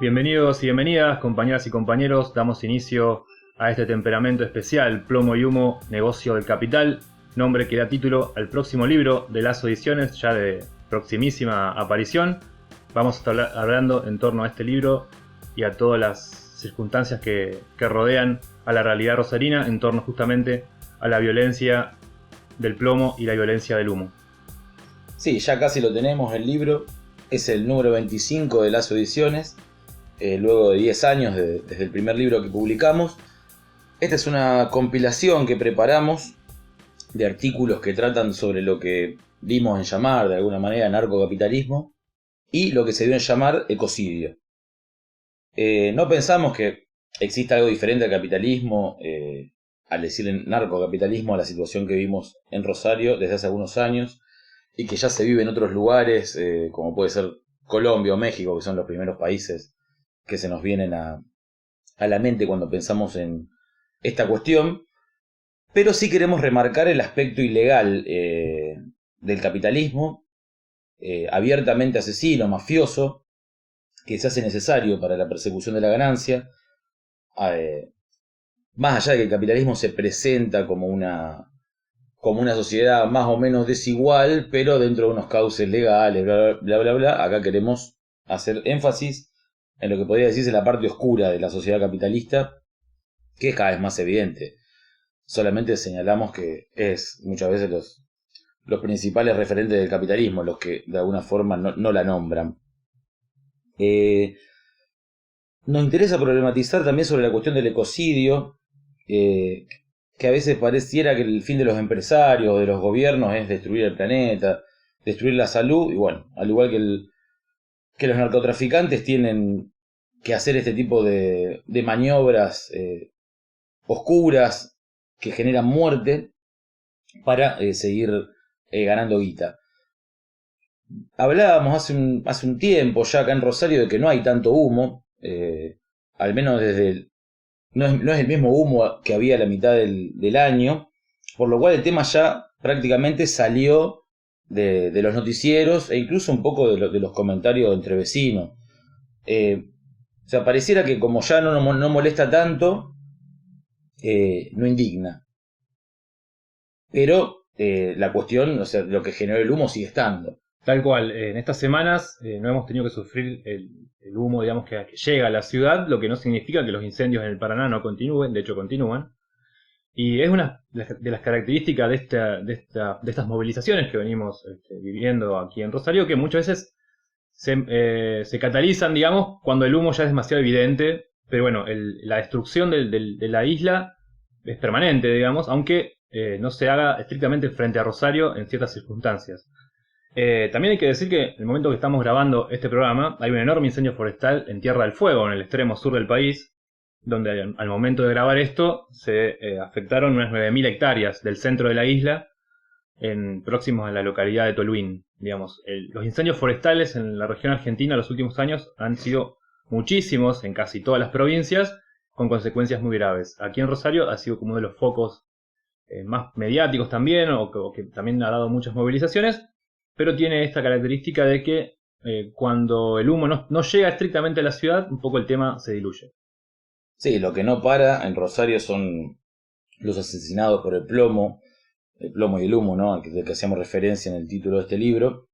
Bienvenidos y bienvenidas, compañeras y compañeros. Damos inicio a este temperamento especial, Plomo y Humo, Negocio del Capital, nombre que da título al próximo libro de Lazo Ediciones, ya de proximísima aparición. Vamos a estar hablando en torno a este libro y a todas las circunstancias que rodean a la realidad rosarina, en torno justamente a la violencia del plomo y la violencia del humo. Sí, ya casi lo tenemos el libro. Es el número 25 de Lazo Ediciones, luego de 10 años desde el primer libro que publicamos. Esta es una compilación que preparamos de artículos que tratan sobre lo que dimos en llamar de alguna manera narcocapitalismo y lo que se dio en llamar ecocidio. No pensamos que exista algo diferente al capitalismo al decir narcocapitalismo a la situación que vimos en Rosario desde hace algunos años y que ya se vive en otros lugares como puede ser Colombia o México, que son los primeros países que se nos vienen a la mente cuando pensamos en esta cuestión. Pero sí queremos remarcar el aspecto ilegal del capitalismo, abiertamente asesino, mafioso, que se hace necesario para la persecución de la ganancia. Más allá de que el capitalismo se presenta como una sociedad más o menos desigual, pero dentro de unos cauces legales, bla, bla, bla, bla, acá queremos hacer énfasis en lo que podría decirse la parte oscura de la sociedad capitalista, que es cada vez más evidente. Solamente señalamos que es muchas veces los principales referentes del capitalismo los que de alguna forma no la nombran. Nos interesa problematizar también sobre la cuestión del ecocidio, que a veces pareciera que el fin de los empresarios o de los gobiernos es destruir el planeta, destruir la salud, y bueno, al igual que los narcotraficantes tienen que hacer este tipo de maniobras oscuras que generan muerte para seguir ganando guita. Hablábamos hace un tiempo ya acá en Rosario de que no hay tanto humo, al menos no es el mismo humo que había a la mitad del año, por lo cual el tema ya prácticamente salió de los noticieros e incluso un poco de los comentarios entre vecinos. O sea, pareciera que como ya no molesta tanto, no indigna. Pero la cuestión, o sea, lo que generó el humo sigue estando. Tal cual, en estas semanas no hemos tenido que sufrir el humo, digamos, que llega a la ciudad, lo que no significa que los incendios en el Paraná no continúen, de hecho continúan. Y es una de las características de estas movilizaciones que venimos viviendo aquí en Rosario, que muchas veces se catalizan, digamos, cuando el humo ya es demasiado evidente. Pero bueno, la destrucción de la isla es permanente, digamos, aunque no se haga estrictamente frente a Rosario en ciertas circunstancias. También hay que decir que en el momento que estamos grabando este programa hay un enorme incendio forestal en Tierra del Fuego, en el extremo sur del país, donde al momento de grabar esto se afectaron unas 9.000 hectáreas del centro de la isla, próximos a la localidad de Tolhuin. Digamos, los incendios forestales en la región argentina en los últimos años han sido muchísimos en casi todas las provincias, con consecuencias muy graves. Aquí en Rosario ha sido como uno de los focos más mediáticos también, o que también ha dado muchas movilizaciones, pero tiene esta característica de que cuando el humo no llega estrictamente a la ciudad, un poco el tema se diluye. Sí, lo que no para en Rosario son los asesinados por el plomo y el humo, ¿no? Del que hacíamos referencia en el título de este libro,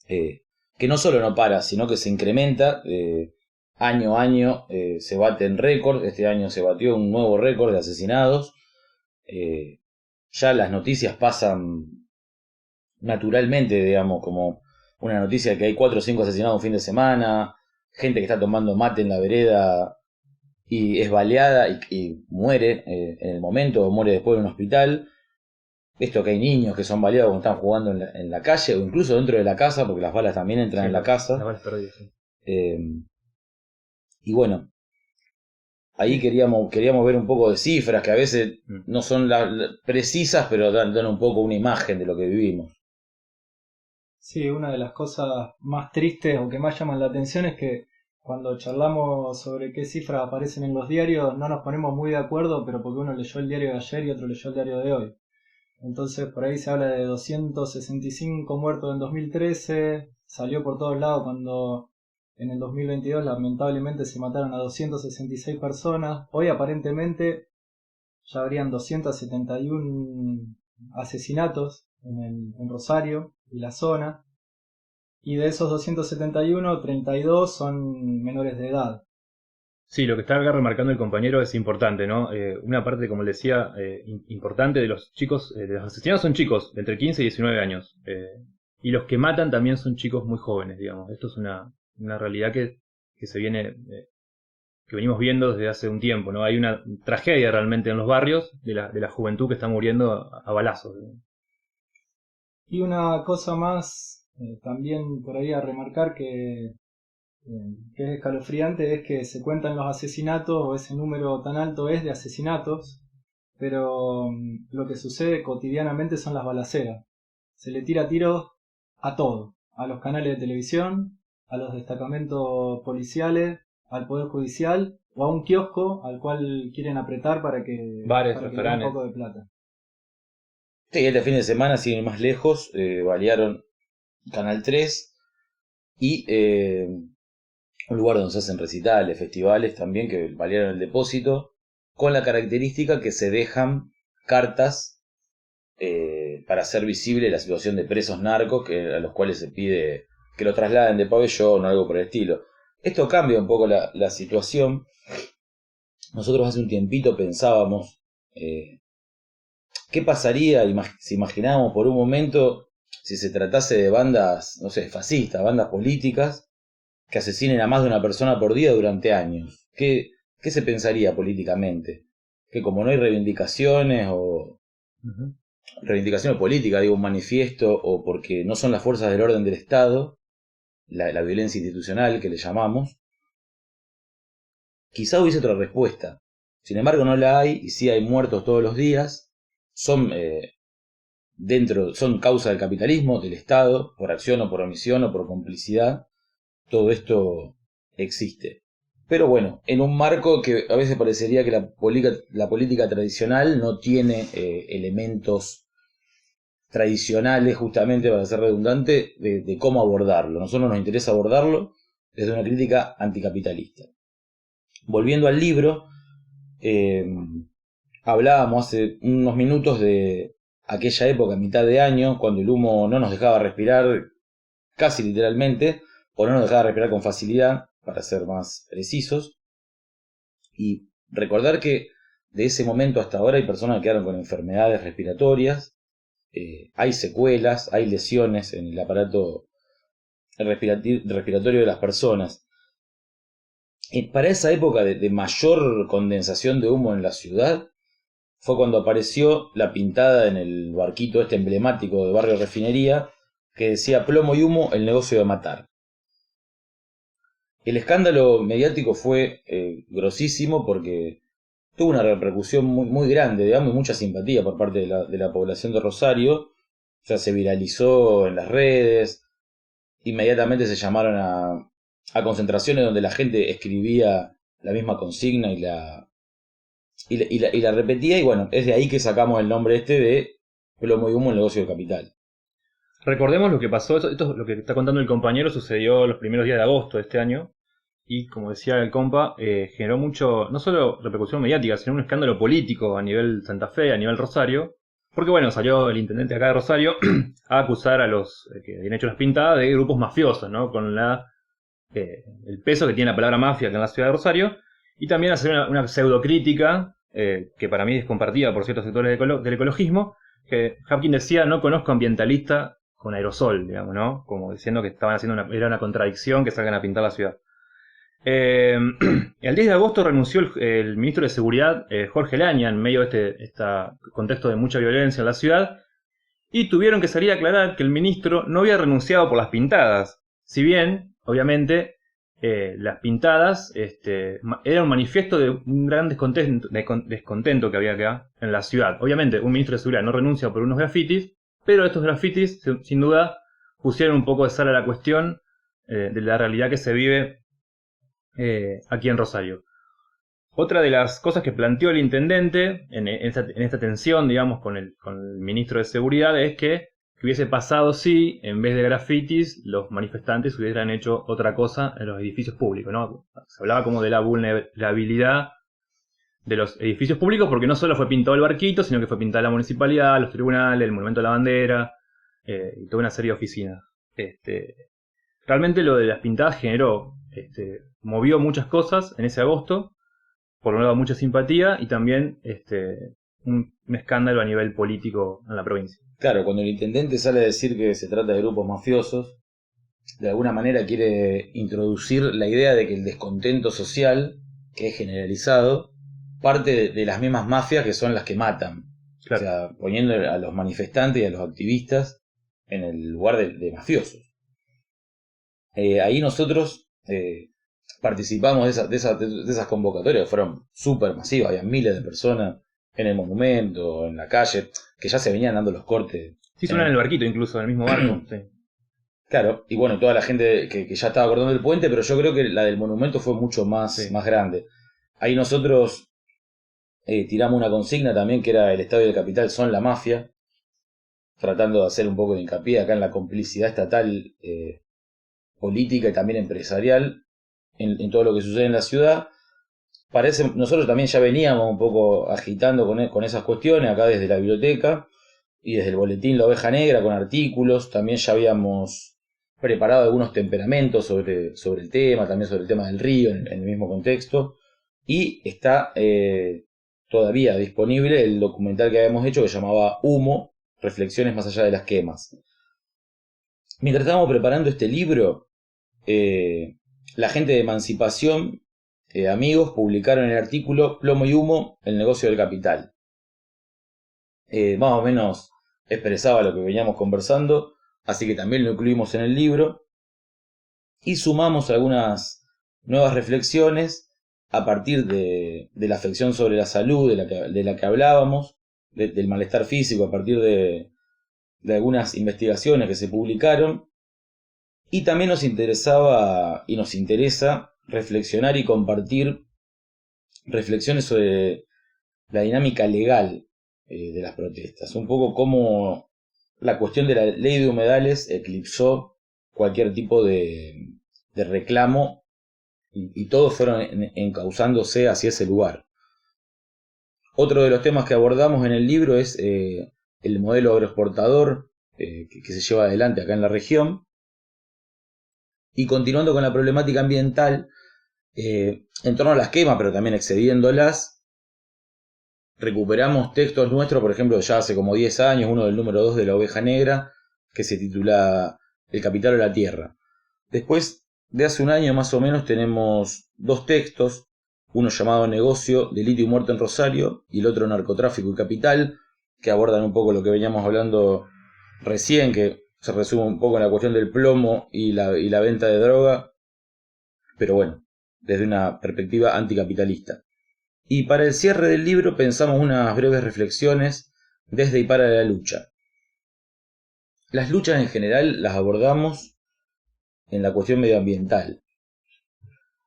que no solo no para, sino que se incrementa, año a año se bate en récord. Este año se batió un nuevo récord de asesinados. Ya las noticias pasan naturalmente, digamos, como una noticia que hay 4 o 5 asesinados un fin de semana, gente que está tomando mate en la vereda y es baleada y muere en el momento, o muere después en un hospital. Esto que hay niños que son baleados cuando están jugando en la calle o incluso dentro de la casa, porque las balas también entran en la casa. Las balas perdidas, sí. Y bueno, ahí queríamos ver un poco de cifras que a veces no son precisas, pero dan un poco una imagen de lo que vivimos. Sí, una de las cosas más tristes o que más llaman la atención es que cuando charlamos sobre qué cifras aparecen en los diarios no nos ponemos muy de acuerdo, pero porque uno leyó el diario de ayer y otro leyó el diario de hoy. Entonces por ahí se habla de 265 muertos en 2013, salió por todos lados cuando En el 2022 lamentablemente se mataron a 266 personas. Hoy aparentemente ya habrían 271 asesinatos en Rosario y la zona. Y de esos 271, 32 son menores de edad. Sí, lo que está acá remarcando el compañero es importante, ¿no? Una parte, como le decía, importante de los chicos, de los asesinados son chicos de entre 15 y 19 años. Y los que matan también son chicos muy jóvenes, digamos. Esto es una realidad que se viene, que venimos viendo desde hace un tiempo, ¿no? Hay una tragedia realmente en los barrios de la juventud que está muriendo a balazos. Y una cosa más, también por ahí a remarcar que es escalofriante, es que se cuentan los asesinatos, o ese número tan alto es de asesinatos, pero lo que sucede cotidianamente son las balaceras. Se le tira tiros a todo, a los canales de televisión, a los destacamentos policiales, al Poder Judicial o a un kiosco al cual quieren apretar Bares, para que le den restaurantes. un poco de plata. Sí, este fin de semana, sin ir más lejos, balearon Canal 3 y un lugar donde se hacen recitales, festivales también, que balearon el depósito, con la característica que se dejan cartas para hacer visible la situación de presos narcos a los cuales se pide que lo trasladen de pabellón o algo por el estilo. Esto cambia un poco la situación. Nosotros hace un tiempito pensábamos qué pasaría si imaginábamos por un momento si se tratase de bandas, no sé, fascistas, bandas políticas que asesinen a más de una persona por día durante años. ¿Qué se pensaría políticamente? Que como no hay reivindicaciones o reivindicaciones políticas, digo, un manifiesto, o porque no son las fuerzas del orden del Estado, la violencia institucional que le llamamos, quizá hubiese otra respuesta. Sin embargo no la hay, y sí hay muertos todos los días. Son son causa del capitalismo, del Estado, por acción o por omisión o por complicidad. Todo esto existe. Pero bueno, en un marco que a veces parecería que la política tradicional no tiene elementos tradicionales, justamente para ser redundante, de cómo abordarlo. A nosotros nos interesa abordarlo desde una crítica anticapitalista. Volviendo al libro, hablábamos hace unos minutos de aquella época, mitad de año, cuando el humo no nos dejaba respirar casi literalmente, o no nos dejaba respirar con facilidad, para ser más precisos. Y recordar que de ese momento hasta ahora hay personas que quedaron con enfermedades respiratorias, hay secuelas, hay lesiones en el aparato respiratorio de las personas. Para esa época de mayor condensación de humo en la ciudad, fue cuando apareció la pintada en el barquito este emblemático de Barrio Refinería, que decía: plomo y humo, el negocio de matar. El escándalo mediático fue grosísimo porque tuvo una repercusión muy, muy grande, digamos, y mucha simpatía por parte de la población de Rosario. O sea, se viralizó en las redes, inmediatamente se llamaron a concentraciones donde la gente escribía la misma consigna y la repetía, y bueno, es de ahí que sacamos el nombre de plomo y humo, el negocio del capital. Recordemos lo que pasó, esto lo que está contando el compañero sucedió los primeros días de agosto de este año y, como decía el compa, generó mucho, no solo repercusión mediática, sino un escándalo político a nivel Santa Fe, a nivel Rosario, porque bueno, salió el intendente acá de Rosario a acusar a los que habían hecho las pintadas de grupos mafiosos, ¿no? Con el peso que tiene la palabra mafia acá en la ciudad de Rosario, y también hacer una pseudocrítica que para mí es compartida por ciertos sectores del ecologismo, que Hapkin decía: no conozco ambientalista con aerosol, digamos, ¿no? Como diciendo que estaban haciendo era una contradicción que salgan a pintar la ciudad. El 10 de agosto renunció el ministro de Seguridad, Jorge Laña, en medio de este contexto de mucha violencia en la ciudad, y tuvieron que salir a aclarar que el ministro no había renunciado por las pintadas. Si bien, obviamente, las pintadas era un manifiesto de un gran descontento que había acá en la ciudad. Obviamente, un ministro de Seguridad no renuncia por unos grafitis, pero estos grafitis, sin duda, pusieron un poco de sal a la cuestión de la realidad que se vive aquí en Rosario. Otra de las cosas que planteó el intendente en esta tensión, digamos, con el ministro de Seguridad, es que que hubiese pasado si, en vez de grafitis, los manifestantes hubieran hecho otra cosa en los edificios públicos, ¿no? Se hablaba como de la vulnerabilidad de los edificios públicos, porque no solo fue pintado el barquito, sino que fue pintada la municipalidad, los tribunales, el monumento a la bandera, y toda una serie de oficinas. Realmente lo de las pintadas generó, movió muchas cosas en ese agosto, por un lado mucha simpatía y también un escándalo a nivel político en la provincia. Claro, cuando el intendente sale a decir que se trata de grupos mafiosos, de alguna manera quiere introducir la idea de que el descontento social, que es generalizado, parte de las mismas mafias que son las que matan. Claro. O sea, poniendo a los manifestantes y a los activistas en el lugar de mafiosos. Ahí nosotros participamos de esas convocatorias que fueron súper masivas, había miles de personas en el monumento, en la calle, que ya se venían dando los cortes. Sí, suenan en el barquito incluso, en el mismo barco. Sí. Claro, y bueno, toda la gente que ya estaba cortando el puente, pero yo creo que la del monumento fue mucho más grande. Ahí nosotros tiramos una consigna también que era el Estadio del Capital son la mafia, tratando de hacer un poco de hincapié acá en la complicidad estatal, política y también empresarial en todo lo que sucede en la ciudad. Nosotros también ya veníamos un poco agitando con esas cuestiones acá desde la biblioteca y desde el boletín La Oveja Negra con artículos. También ya habíamos preparado algunos temperamentos sobre el tema, también sobre el tema del río en el mismo contexto. Y está todavía disponible el documental que habíamos hecho que se llamaba Humo, Reflexiones más allá de las quemas. Mientras estábamos preparando este libro, la gente de Emancipación, amigos, publicaron el artículo Plomo y Humo, el negocio del capital. Más o menos expresaba lo que veníamos conversando, así que también lo incluimos en el libro. Y sumamos algunas nuevas reflexiones a partir de la afección sobre la salud de la que hablábamos, del malestar físico, a partir de algunas investigaciones que se publicaron. Y también nos interesaba y nos interesa reflexionar y compartir reflexiones sobre la dinámica legal de las protestas. Un poco cómo la cuestión de la ley de humedales eclipsó cualquier tipo de reclamo y todos fueron encauzándose hacia ese lugar. Otro de los temas que abordamos en el libro es el modelo agroexportador que se lleva adelante acá en la región. Y continuando con la problemática ambiental, en torno a las quemas, pero también excediéndolas, recuperamos textos nuestros, por ejemplo, ya hace como 10 años, uno del número 2 de La Oveja Negra, que se titula El capital o la tierra. Después, de hace un año más o menos, tenemos dos textos, uno llamado Negocio, Delito y Muerte en Rosario, y el otro Narcotráfico y Capital, que abordan un poco lo que veníamos hablando recién, que se resume un poco en la cuestión del plomo y la venta de droga, pero bueno, desde una perspectiva anticapitalista. Y para el cierre del libro pensamos unas breves reflexiones desde y para la lucha. Las luchas en general las abordamos en la cuestión medioambiental.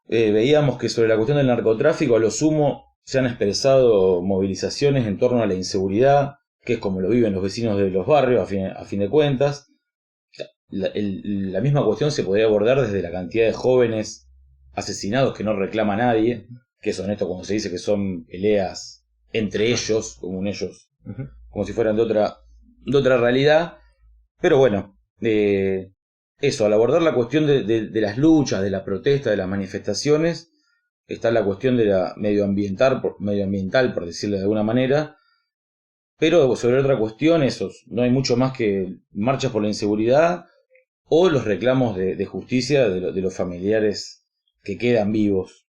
Veíamos que sobre la cuestión del narcotráfico a lo sumo se han expresado movilizaciones en torno a la inseguridad, que es como lo viven los vecinos de los barrios a fin de cuentas. La misma cuestión se podría abordar desde la cantidad de jóvenes asesinados que no reclama nadie, que son esto cuando se dice que son peleas entre ellos, como si fueran de otra realidad. Pero bueno, eso, al abordar la cuestión de las luchas, de la protesta, de las manifestaciones, está la cuestión de la medioambiental, por decirlo de alguna manera. Pero sobre otra cuestión, no hay mucho más que marchas por la inseguridad o los reclamos de justicia de los familiares que quedan vivos.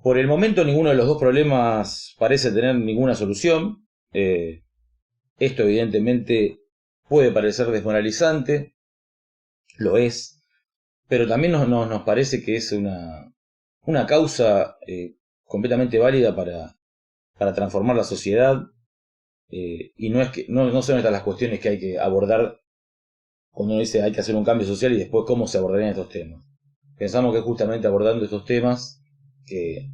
Por el momento ninguno de los dos problemas parece tener ninguna solución. Esto evidentemente puede parecer desmoralizante, lo es, pero también nos parece que es una causa completamente válida para transformar la sociedad. Y no son estas las cuestiones que hay que abordar cuando uno dice hay que hacer un cambio social y después cómo se abordarían estos temas. Pensamos que es justamente abordando estos temas que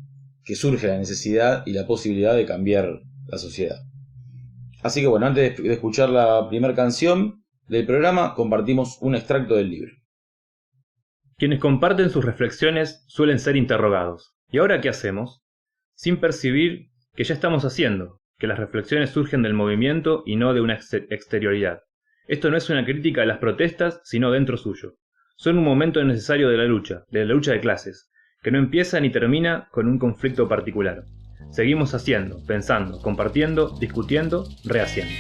surge la necesidad y la posibilidad de cambiar la sociedad. Así que bueno, antes de escuchar la primera canción, del programa compartimos un extracto del libro. Quienes comparten sus reflexiones suelen ser interrogados. ¿Y ahora qué hacemos? Sin percibir que ya estamos haciendo, que las reflexiones surgen del movimiento y no de una exterioridad. Esto no es una crítica a las protestas, sino dentro suyo. Son un momento necesario de la lucha de clases, que no empieza ni termina con un conflicto particular. Seguimos haciendo, pensando, compartiendo, discutiendo, rehaciendo.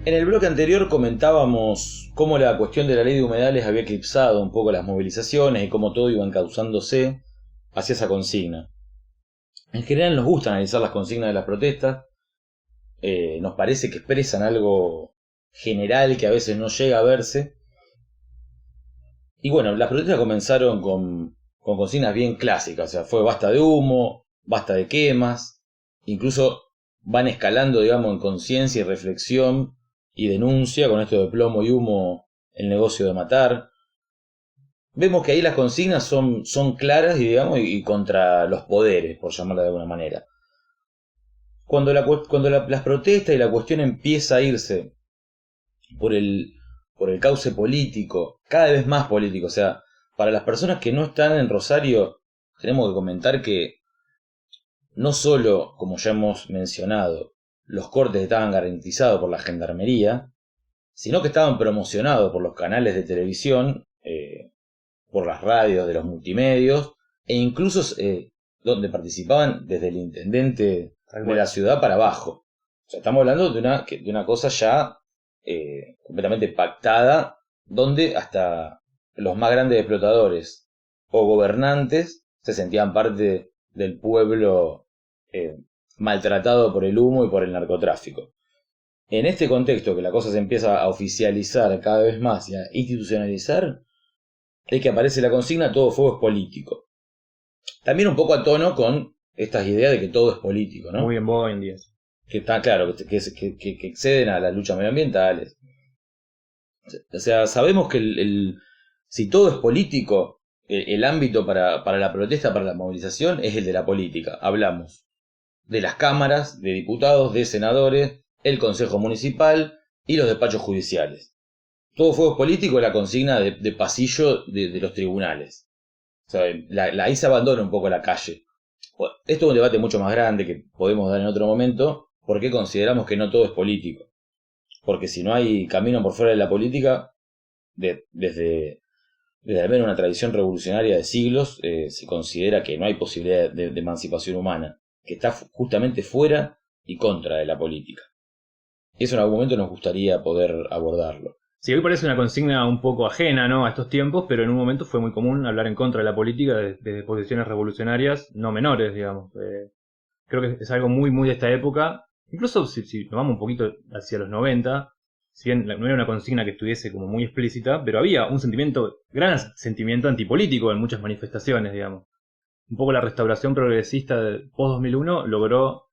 En el bloque anterior comentábamos cómo la cuestión de la ley de humedales había eclipsado un poco las movilizaciones y cómo todo iba encauzándose hacia esa consigna. En general nos gusta analizar las consignas de las protestas, nos parece que expresan algo general que a veces no llega a verse. Y bueno, las protestas comenzaron con consignas bien clásicas, o sea, fue basta de humo, basta de quemas, incluso van escalando, digamos, en conciencia y reflexión y denuncia con esto de plomo y humo, el negocio de matar. Vemos que ahí las consignas son claras y, digamos, y contra los poderes, por llamarla de alguna manera. Cuando las protestas y la cuestión empieza a irse por el cauce político, cada vez más político, o sea, para las personas que no están en Rosario, tenemos que comentar que no solo, como ya hemos mencionado, los cortes estaban garantizados por la gendarmería, sino que estaban promocionados por los canales de televisión, por las radios de los multimedios, e incluso donde participaban desde el intendente de la ciudad para abajo. O sea, estamos hablando de una cosa ya completamente pactada, donde hasta los más grandes explotadores o gobernantes se sentían parte del pueblo maltratado por el humo y por el narcotráfico. En este contexto que la cosa se empieza a oficializar cada vez más y a institucionalizar, es que aparece la consigna todo fuego es político. También un poco a tono con estas ideas de que todo es político, ¿no? Muy en boga hoy en día. Que está claro, que exceden a las luchas medioambientales. O sea, sabemos que si todo es político, el ámbito para la protesta, para la movilización, es el de la política. Hablamos de las cámaras, de diputados, de senadores, el consejo municipal y los despachos judiciales. Todo fuego político es la consigna de pasillo de los tribunales. O sea, ahí se abandona un poco la calle. Bueno, esto es un debate mucho más grande que podemos dar en otro momento, porque consideramos que no todo es político. Porque si no hay camino por fuera de la política, desde al menos una tradición revolucionaria de siglos, se considera que no hay posibilidad de emancipación humana, que está justamente fuera y contra de la política. Y eso en algún momento nos gustaría poder abordarlo. Sí, hoy parece una consigna un poco ajena, ¿no?, a estos tiempos, pero en un momento fue muy común hablar en contra de la política desde posiciones revolucionarias no menores, digamos. Creo que es algo muy, muy de esta época. Incluso si nos vamos un poquito hacia los 90, si bien no era una consigna que estuviese como muy explícita, pero había un gran sentimiento antipolítico en muchas manifestaciones, digamos. Un poco la restauración progresista del post-2001 logró,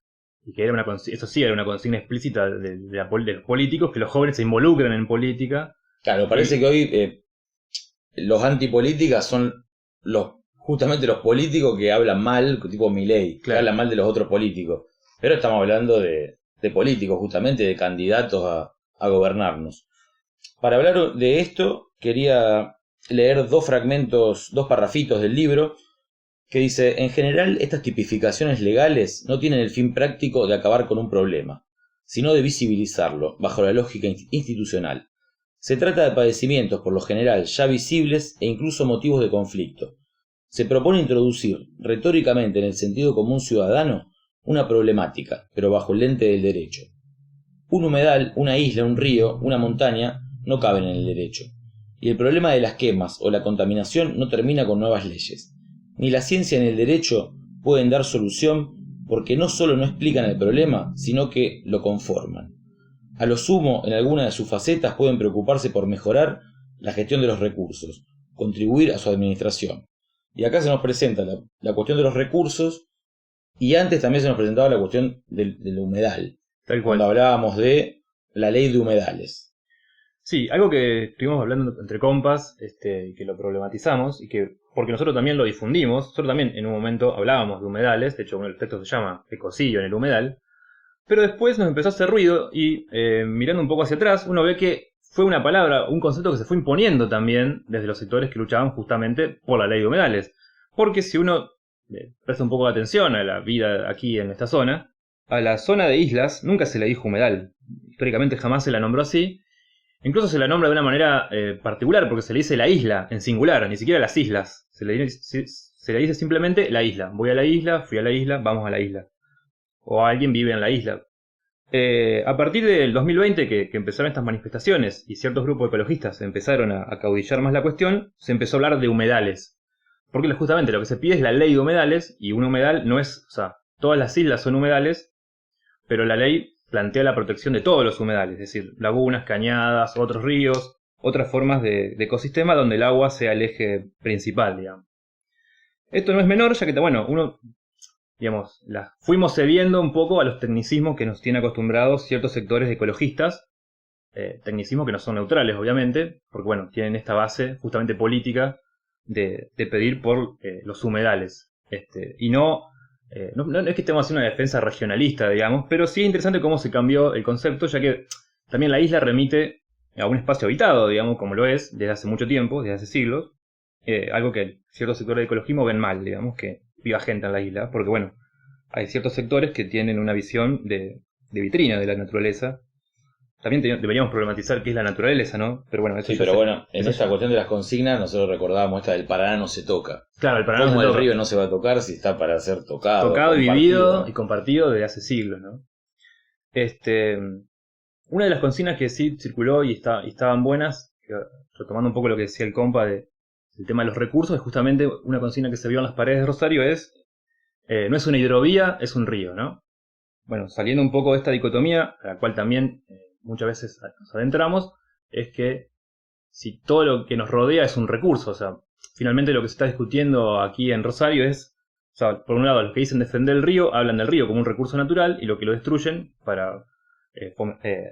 y que era eso sí era una consigna explícita de los políticos, que los jóvenes se involucren en política. Claro, parece que hoy los antipolíticas son justamente los políticos que hablan mal, tipo Milei, que hablan mal de los otros políticos. Pero estamos hablando de políticos, justamente, de candidatos a gobernarnos. Para hablar de esto, quería leer dos parrafitos del libro, que dice: en general, estas tipificaciones legales no tienen el fin práctico de acabar con un problema, sino de visibilizarlo, bajo la lógica institucional. Se trata de padecimientos, por lo general, ya visibles e incluso motivos de conflicto. Se propone introducir, retóricamente en el sentido común ciudadano, una problemática, pero bajo el lente del derecho. Un humedal, una isla, un río, una montaña, no caben en el derecho. Y el problema de las quemas o la contaminación no termina con nuevas leyes. Ni la ciencia ni el derecho pueden dar solución porque no solo no explican el problema, sino que lo conforman. A lo sumo, en alguna de sus facetas pueden preocuparse por mejorar la gestión de los recursos, contribuir a su administración. Y acá se nos presenta la cuestión de los recursos, y antes también se nos presentaba la cuestión del humedal. Tal cual. Cuando hablábamos de la ley de humedales. Sí, algo que estuvimos hablando entre compas, que lo problematizamos, y que porque nosotros también lo difundimos. Nosotros también en un momento hablábamos de humedales, de hecho uno de los textos se llama Ecocidio en el humedal, pero después nos empezó a hacer ruido y mirando un poco hacia atrás uno ve que fue una palabra, un concepto que se fue imponiendo también desde los sectores que luchaban justamente por la ley de humedales. Porque si uno presta un poco de atención a la vida aquí en esta zona, a la zona de islas nunca se le dijo humedal. Históricamente jamás se la nombró así. Incluso se la nombra de una manera particular, porque se le dice la isla en singular, ni siquiera las islas. Se le dice simplemente la isla. Voy a la isla, fui a la isla, vamos a la isla. O alguien vive en la isla. A partir del 2020, que empezaron estas manifestaciones y ciertos grupos ecologistas empezaron a caudillar más la cuestión, se empezó a hablar de humedales. Porque justamente lo que se pide es la ley de humedales, y un humedal no es... O sea, todas las islas son humedales, pero la ley plantea la protección de todos los humedales, es decir, lagunas, cañadas, otros ríos, otras formas de ecosistema donde el agua sea el eje principal, digamos. Esto no es menor, ya que, bueno, fuimos cediendo un poco a los tecnicismos que nos tienen acostumbrados ciertos sectores ecologistas, tecnicismos que no son neutrales, obviamente, porque, bueno, tienen esta base justamente política de pedir por los humedales, y no es que estemos haciendo una defensa regionalista, digamos, pero sí es interesante cómo se cambió el concepto, ya que también la isla remite a un espacio habitado, digamos, como lo es desde hace mucho tiempo, desde hace siglos, algo que ciertos sectores de ecologismo ven mal, digamos, que viva gente en la isla, porque bueno, hay ciertos sectores que tienen una visión de vitrina de la naturaleza. También deberíamos problematizar qué es la naturaleza, ¿no? Pero bueno, eso sí, pero bueno, en esta cuestión de las consignas nosotros recordábamos esta del Paraná no se toca. Claro, el Paraná no se toca. toca. El río no se va a tocar si está para ser tocado. Tocado y vivido y compartido desde hace siglos, ¿no? Una de las consignas que sí circuló y estaban buenas, retomando un poco lo que decía el compa del tema de los recursos, es justamente una consigna que se vio en las paredes de Rosario, no es una hidrovía, es un río, ¿no? Bueno, saliendo un poco de esta dicotomía, a la cual también muchas veces nos adentramos, es que si todo lo que nos rodea es un recurso, o sea, finalmente lo que se está discutiendo aquí en Rosario es O sea, por un lado, los que dicen defender el río hablan del río como un recurso natural y lo que lo destruyen para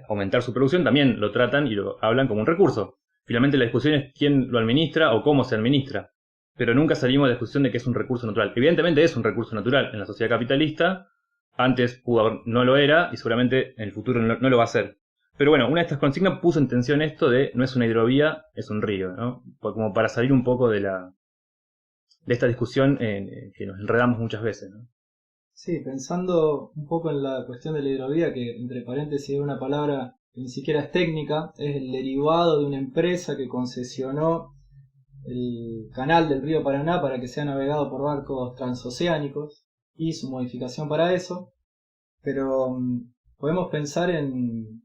aumentar su producción también lo tratan y lo hablan como un recurso. Finalmente la discusión es quién lo administra o cómo se administra. Pero nunca salimos de la discusión de que es un recurso natural. Evidentemente es un recurso natural en la sociedad capitalista. Antes no lo era y seguramente en el futuro no lo va a ser. Pero bueno, una de estas consignas puso en tensión esto de no es una hidrovía, es un río, ¿no? Como para salir un poco de esta discusión que nos enredamos muchas veces, ¿no? Sí, pensando un poco en la cuestión de la hidrovía, que entre paréntesis es una palabra que ni siquiera es técnica, es el derivado de una empresa que concesionó el canal del río Paraná para que sea navegado por barcos transoceánicos y su modificación para eso, pero podemos pensar en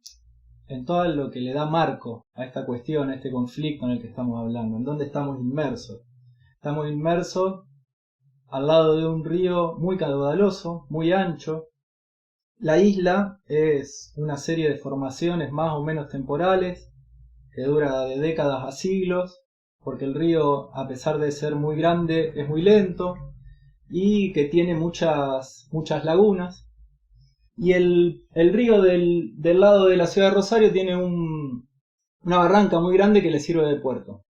todo lo que le da marco a esta cuestión, a este conflicto en el que estamos hablando, en dónde estamos inmersos. Estamos inmersos al lado de un río muy caudaloso, muy ancho. La isla es una serie de formaciones más o menos temporales, que dura de décadas a siglos, porque el río, a pesar de ser muy grande, es muy lento y que tiene muchas lagunas. Y el río del lado de la ciudad de Rosario tiene una barranca muy grande que le sirve de puerto.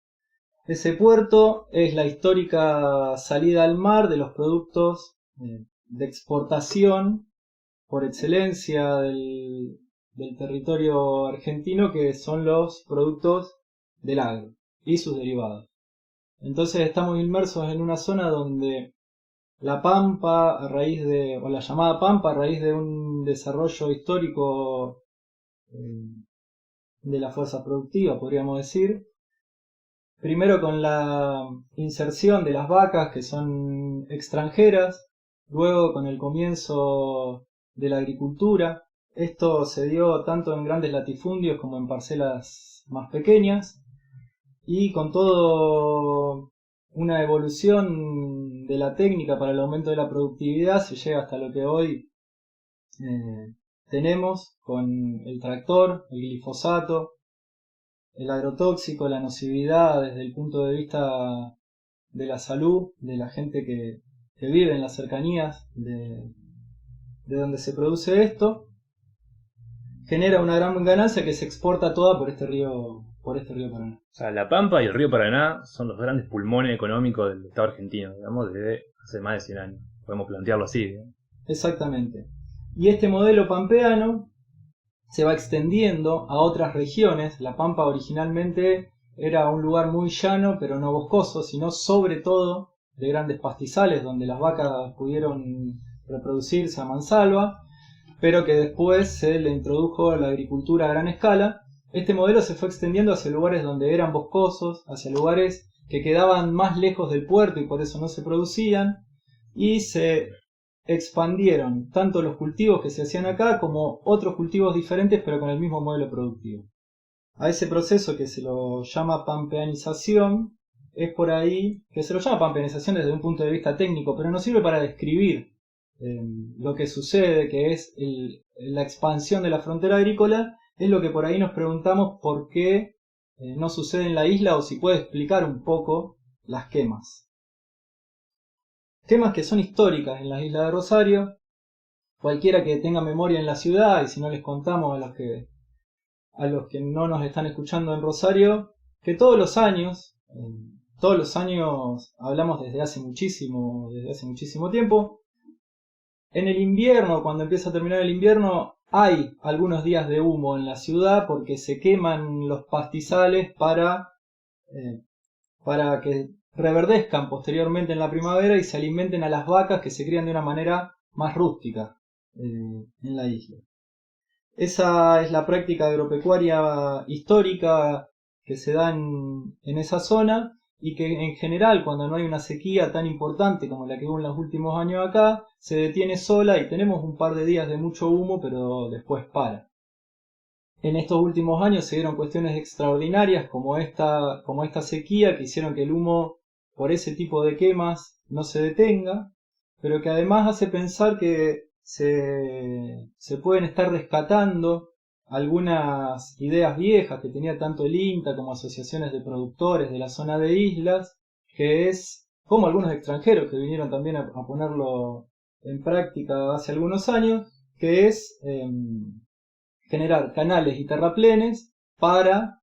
Ese puerto es la histórica salida al mar de los productos de exportación por excelencia del territorio argentino, que son los productos del agro y sus derivados. Entonces estamos inmersos en una zona donde la Pampa, o la llamada Pampa, a raíz de un desarrollo histórico de la fuerza productiva, podríamos decir, primero con la inserción de las vacas que son extranjeras, luego con el comienzo de la agricultura. Esto se dio tanto en grandes latifundios como en parcelas más pequeñas, y con todo una evolución de la técnica para el aumento de la productividad se llega hasta lo que hoy tenemos con el tractor, el glifosato, el agrotóxico, la nocividad desde el punto de vista de la salud de la gente que vive en las cercanías de donde se produce esto, genera una gran ganancia que se exporta toda por este río Paraná. O sea, la Pampa y el río Paraná son los grandes pulmones económicos del Estado argentino, digamos, desde hace más de 100 años. Podemos plantearlo así, ¿no? Exactamente. Y este modelo pampeano se va extendiendo a otras regiones. La Pampa originalmente era un lugar muy llano, pero no boscoso, sino sobre todo de grandes pastizales donde las vacas pudieron reproducirse a mansalva, pero que después se le introdujo la agricultura a gran escala. Este modelo se fue extendiendo hacia lugares donde eran boscosos, hacia lugares que quedaban más lejos del puerto y por eso no se producían, y se expandieron tanto los cultivos que se hacían acá como otros cultivos diferentes pero con el mismo modelo productivo. A ese proceso, que se lo llama pampeanización, es por ahí que se lo llama pampeanización desde un punto de vista técnico, pero nos sirve para describir lo que sucede, que es la expansión de la frontera agrícola. Es lo que por ahí nos preguntamos por qué no sucede en la isla, o si puede explicar un poco las quemas. Quemas que son históricas en la isla de Rosario. Cualquiera que tenga memoria en la ciudad, y si no les contamos a los que no nos están escuchando en Rosario, que todos los años, hablamos desde hace muchísimo tiempo, en el invierno, cuando empieza a terminar el invierno, hay algunos días de humo en la ciudad porque se queman los pastizales para que reverdezcan posteriormente en la primavera y se alimenten a las vacas que se crían de una manera más rústica en la isla. Esa es la práctica agropecuaria histórica que se da en esa zona, y que en general, cuando no hay una sequía tan importante como la que hubo en los últimos años acá, se detiene sola y tenemos un par de días de mucho humo, pero después para. En estos últimos años se dieron cuestiones extraordinarias como esta sequía, que hicieron que el humo por ese tipo de quemas no se detenga, pero que además hace pensar que se pueden estar rescatando algunas ideas viejas que tenía tanto el INTA como asociaciones de productores de la zona de islas, que es como algunos extranjeros que vinieron también a ponerlo en práctica hace algunos años, que es generar canales y terraplenes para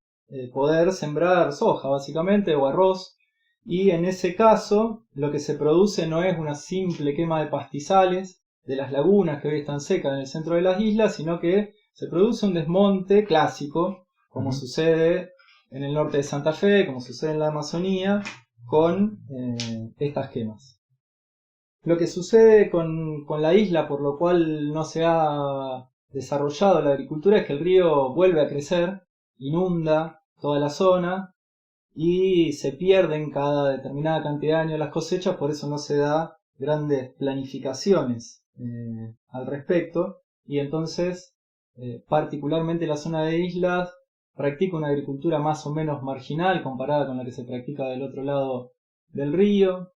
poder sembrar soja básicamente o arroz, y en ese caso lo que se produce no es una simple quema de pastizales de las lagunas que hoy están secas en el centro de las islas, sino que se produce un desmonte clásico, como sucede en el norte de Santa Fe, como sucede en la Amazonía, con estas quemas. Lo que sucede con la isla, por lo cual no se ha desarrollado la agricultura, es que el río vuelve a crecer, inunda toda la zona y se pierden cada determinada cantidad de años las cosechas, por eso no se da grandes planificaciones al respecto, y entonces particularmente la zona de islas practica una agricultura más o menos marginal comparada con la que se practica del otro lado del río.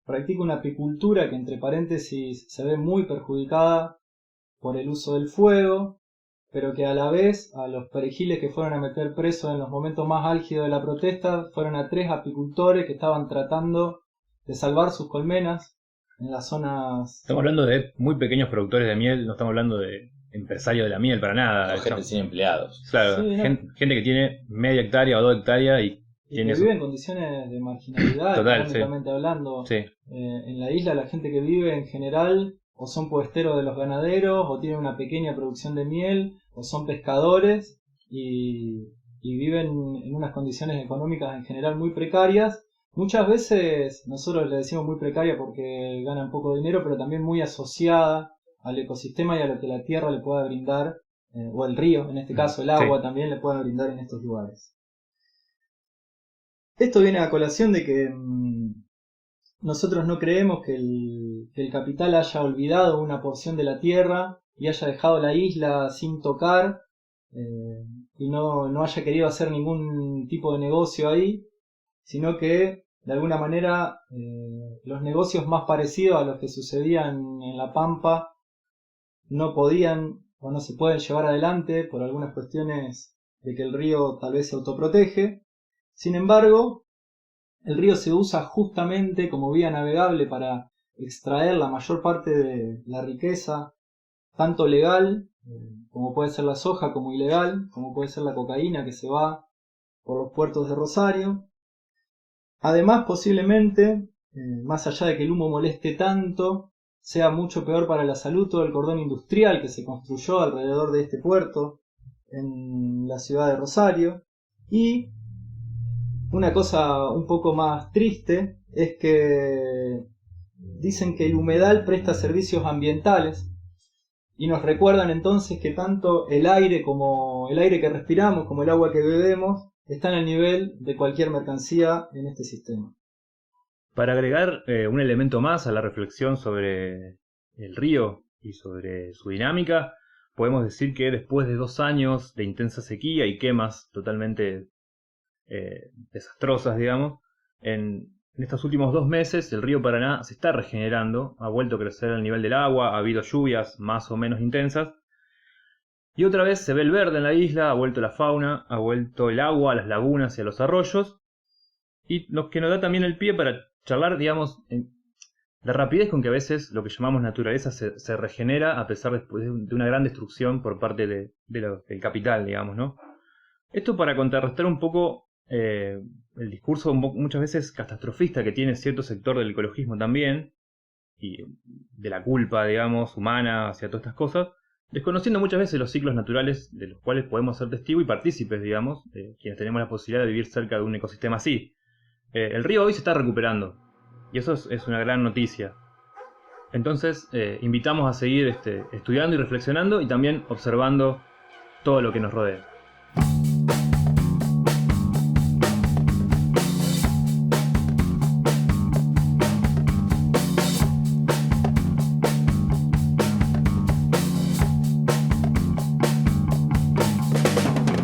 Practica una apicultura que, entre paréntesis, se ve muy perjudicada por el uso del fuego, pero que a la vez a los perejiles que fueron a meter presos en los momentos más álgidos de la protesta fueron a 3 apicultores que estaban tratando de salvar sus colmenas en las zonas... Estamos hablando de muy pequeños productores de miel, no estamos hablando de empresarios de la miel para nada. O gente sin empleados. Claro, Sí, ¿no? gente que tiene media hectárea o 2 hectáreas y que vive en condiciones de marginalidad, Total, económicamente hablando. Sí. En la isla la gente que vive en general o son puesteros de los ganaderos, o tienen una pequeña producción de miel, o son pescadores y viven en unas condiciones económicas en general muy precarias. Muchas veces nosotros le decimos muy precaria porque ganan poco dinero, pero también muy asociada al ecosistema y a lo que la tierra le pueda brindar, o el río, en este caso el agua también le pueda brindar en estos lugares. Esto viene a colación de que nosotros no creemos que el capital haya olvidado una porción de la tierra y haya dejado la isla sin tocar, y no haya querido hacer ningún tipo de negocio ahí, sino que de alguna manera los negocios más parecidos a los que sucedían en La Pampa no podían o no se pueden llevar adelante por algunas cuestiones de que el río tal vez se autoprotege. Sin embargo, el río se usa justamente como vía navegable para extraer la mayor parte de la riqueza, tanto legal, como puede ser la soja, como ilegal, como puede ser la cocaína que se va por los puertos de Rosario. Además, posiblemente, más allá de que el humo moleste tanto, sea mucho peor para la salud todo el cordón industrial que se construyó alrededor de este puerto en la ciudad de Rosario. Y una cosa un poco más triste es que dicen que el humedal presta servicios ambientales y nos recuerdan entonces que tanto el aire que respiramos como el agua que bebemos están al nivel de cualquier mercancía en este sistema. Para agregar un elemento más a la reflexión sobre el río y sobre su dinámica, podemos decir que después de 2 años de intensa sequía y quemas totalmente desastrosas, digamos, en estos últimos 2 meses el río Paraná se está regenerando, ha vuelto a crecer el nivel del agua, ha habido lluvias más o menos intensas, y otra vez se ve el verde en la isla, ha vuelto la fauna, ha vuelto el agua a las lagunas y a los arroyos, y lo que nos da también el pie para charlar, digamos, la rapidez con que a veces lo que llamamos naturaleza se regenera a pesar de una gran destrucción por parte del capital, digamos, ¿no? Esto para contrarrestar un poco el discurso muchas veces catastrofista que tiene cierto sector del ecologismo también, y de la culpa, digamos, humana hacia todas estas cosas, desconociendo muchas veces los ciclos naturales de los cuales podemos ser testigos y partícipes, digamos, quienes tenemos la posibilidad de vivir cerca de un ecosistema así. El río hoy se está recuperando, y eso es una gran noticia. Entonces, invitamos a seguir estudiando y reflexionando y también observando todo lo que nos rodea.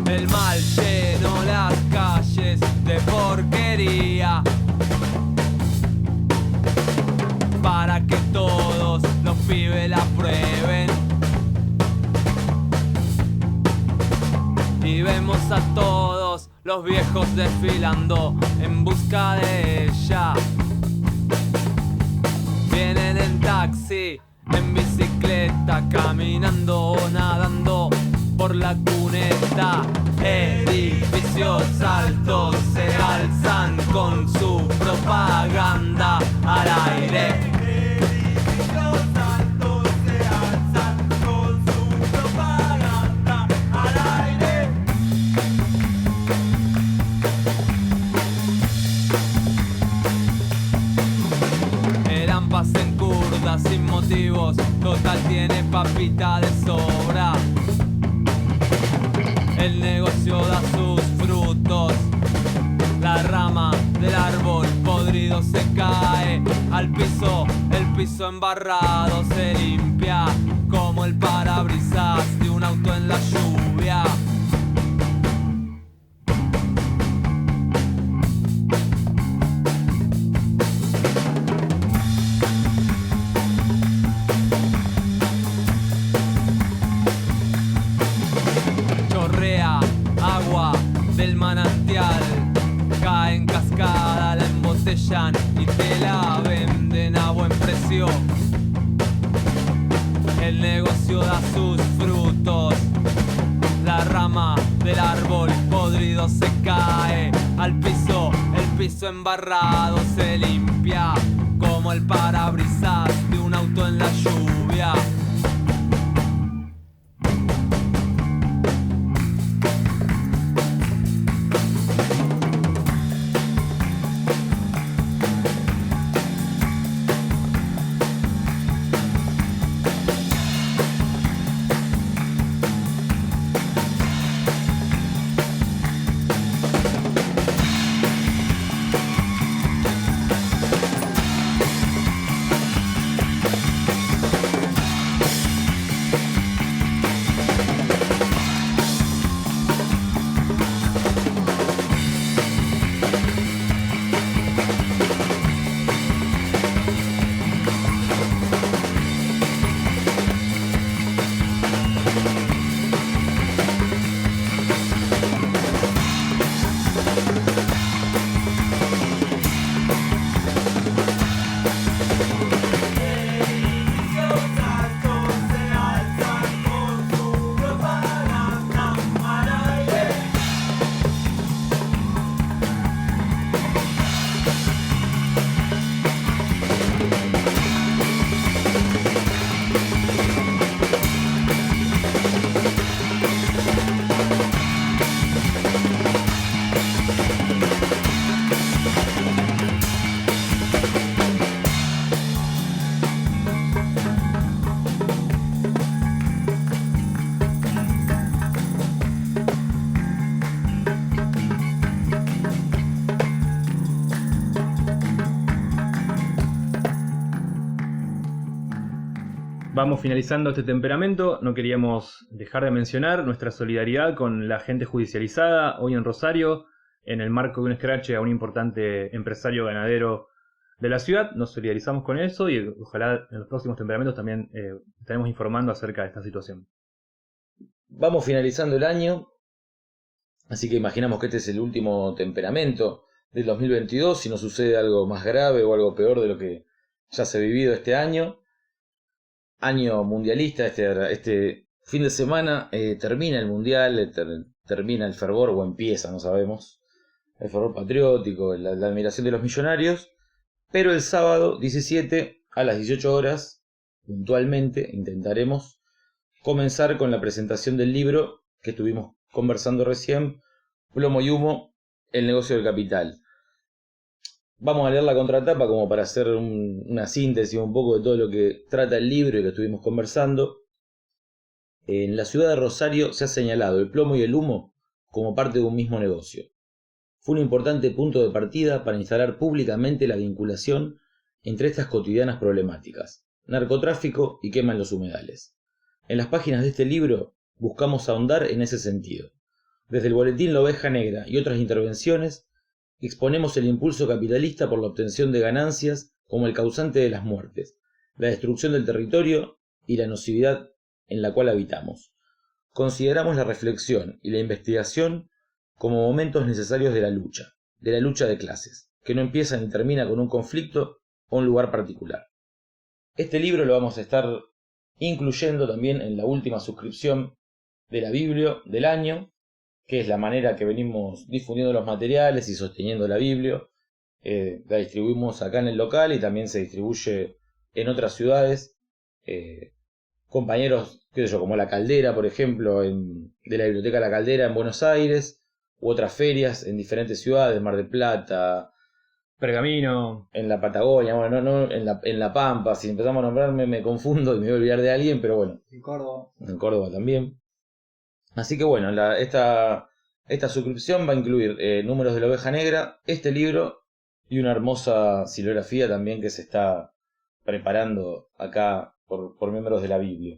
El mal llenó las calles de porquería para que todos los pibes la prueben. Y vemos a todos los viejos desfilando en busca de ella. en bicicleta, caminando o nadando por la cuneta. Edificios altos se alzan con su propaganda al aire. Edificios altos se alzan con su propaganda al aire. Eran pasen curdas sin motivos, total tiene papita de sobra. El negocio da sus frutos, la rama del árbol podrido se cae al piso, el piso embarrado se limpia como el parabrisas de un auto en la lluvia. Agua del manantial, cae en cascada, la embotellan y te la venden a buen precio. El negocio da sus frutos, la rama del árbol podrido se cae al piso, el piso embarrado se limpia como el parabrisas de un auto en la lluvia. Vamos finalizando este temperamento. No queríamos dejar de mencionar nuestra solidaridad con la gente judicializada hoy en Rosario, en el marco de un escrache a un importante empresario ganadero de la ciudad. Nos solidarizamos con eso y ojalá en los próximos temperamentos también estaremos informando acerca de esta situación. Vamos finalizando el año, así que imaginamos que este es el último temperamento del 2022, si no sucede algo más grave o algo peor de lo que ya se ha vivido este año. Año mundialista, este fin de semana termina el mundial, termina el fervor, o empieza, no sabemos, el fervor patriótico, la admiración de los millonarios, pero el sábado 17 a las 18 horas, puntualmente, intentaremos comenzar con la presentación del libro que estuvimos conversando recién, Plomo y Humo, el negocio del capital. Vamos a leer la contratapa como para hacer una síntesis un poco de todo lo que trata el libro y que estuvimos conversando. En la ciudad de Rosario se ha señalado el plomo y el humo como parte de un mismo negocio. Fue un importante punto de partida para instalar públicamente la vinculación entre estas cotidianas problemáticas, narcotráfico y quema en los humedales. En las páginas de este libro buscamos ahondar en ese sentido. Desde el boletín La Oveja Negra y otras intervenciones, exponemos el impulso capitalista por la obtención de ganancias como el causante de las muertes, la destrucción del territorio y la nocividad en la cual habitamos. Consideramos la reflexión y la investigación como momentos necesarios de la lucha de clases, que no empieza ni termina con un conflicto o un lugar particular. Este libro lo vamos a estar incluyendo también en la última suscripción de la Biblia del año, que es la manera que venimos difundiendo los materiales y sosteniendo la Biblia. La distribuimos acá en el local y también se distribuye en otras ciudades. Compañeros, qué sé yo, como La Caldera, por ejemplo, de la Biblioteca La Caldera en Buenos Aires, u otras ferias en diferentes ciudades, Mar del Plata, Pergamino. en la Patagonia, bueno, no, en la Pampa. Si empezamos a nombrarme me confundo y me voy a olvidar de alguien, pero bueno, En Córdoba. en Córdoba también. Así que bueno, esta suscripción va a incluir Números de la Oveja Negra, este libro y una hermosa silografía también que se está preparando acá por miembros de la Biblia.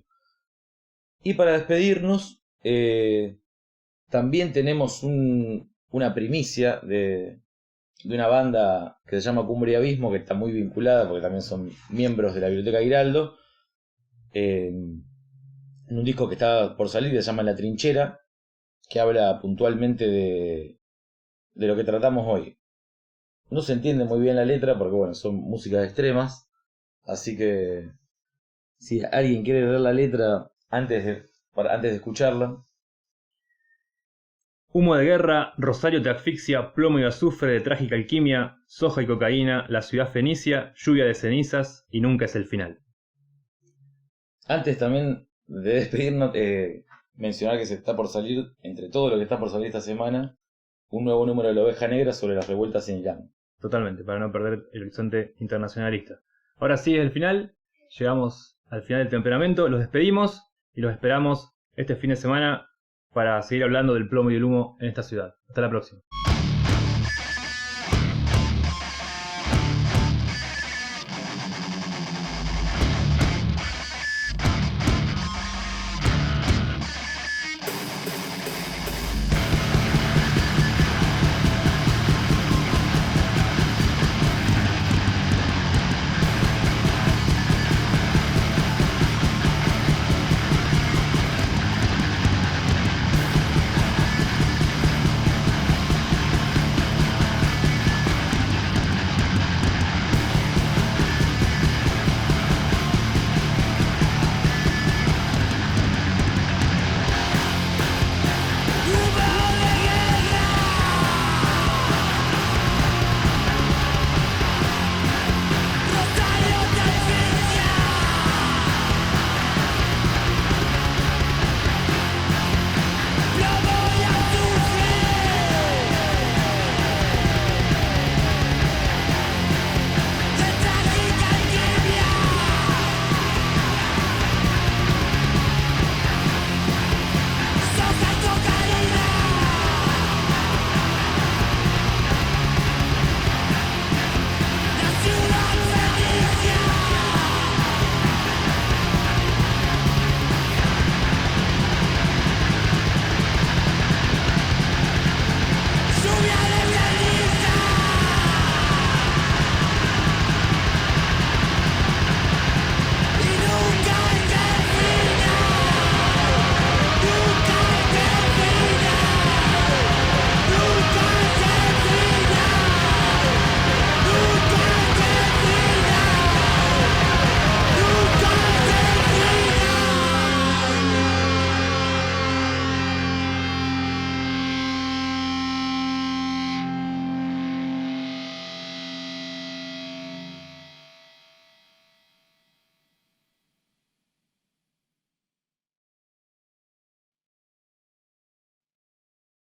Y para despedirnos, también tenemos una primicia de una banda que se llama Cumbre y Abismo, que está muy vinculada porque también son miembros de la Biblioteca Giraldo, en un disco que está por salir que se llama La Trinchera, que habla puntualmente de lo que tratamos hoy. No se entiende muy bien la letra porque bueno, son músicas extremas, así que si alguien quiere leer la letra antes de escucharla. Humo de guerra, Rosario te asfixia, plomo y azufre de trágica alquimia, soja y cocaína, la ciudad fenicia, lluvia de cenizas y nunca es el final. Antes también de despedirnos, mencionar que se está por salir, entre todo lo que está por salir esta semana, un nuevo número de La Oveja Negra sobre las revueltas en Irán. Totalmente, para no perder el horizonte internacionalista. Ahora sí es el final, llegamos al final del temperamento, los despedimos y los esperamos este fin de semana para seguir hablando del plomo y el humo en esta ciudad. Hasta la próxima.